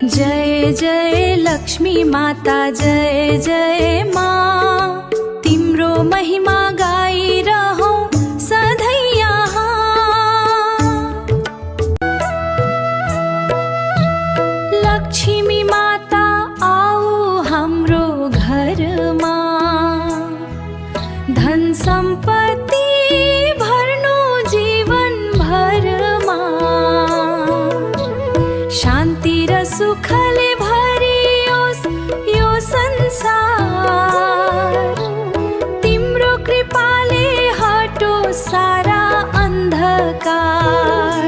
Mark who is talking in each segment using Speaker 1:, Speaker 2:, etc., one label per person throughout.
Speaker 1: जय जय लक्ष्मी माता जय जय माँ, तिम्रो महिमा गाइरहौं सधैँ यहाँ। लक्ष्मी माता आऊ हाम्रो घरमा, धन सम्पत्ति भर्नु जीवन भरमा, शान्ति र सुखले भरियोस् यो संसार। तिम्रो कृपाले हटोस् सारा अन्धकार।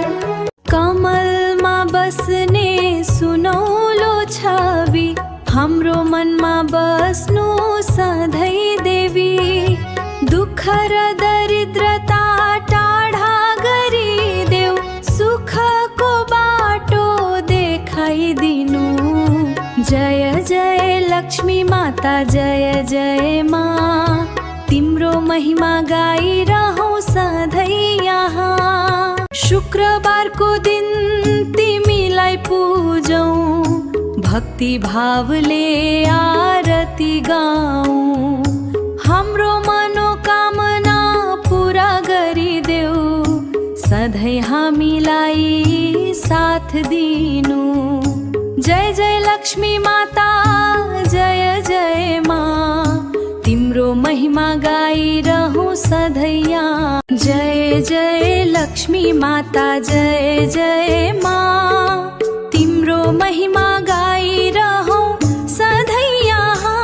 Speaker 1: कमलमा बस्ने सुनौलो छवि, हाम्रो मनमा बस्नु सधैँ देवी। दुःख र दरिद्रता टाढा गरिदेऊ, सुखको बाटो देखाइदिनु। जय जय लक्ष्मी माता जय जय माँ, तिम्रो महिमा गाइरहौं सधैँ यहाँ। शुक्रबारको दिन तिमीलाई पूजौं, भक्ति भावले आरती गाऊं। हाम्रो मनोकामना पूरा गरिदेऊ, सधैँ हामीलाई साथ दिनु। जय जय लक्ष्मी माता जय जय माँ, तिम्रो महिमा गाइरहौं सधैँ यहाँ। जय जय लक्ष्मी माता जय जय माँ, तिम्रो महिमा गाइरहौं सधैँ यहाँ।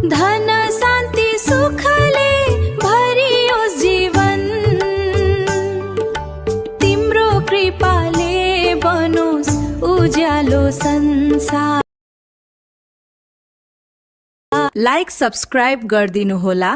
Speaker 1: धन शान्ति सुखले भरियोस् जीवन, तिम्रो कृपाले बनोस् उज्यालो संसार।
Speaker 2: लाइक सब्स्क्राइब गरिदिनु होला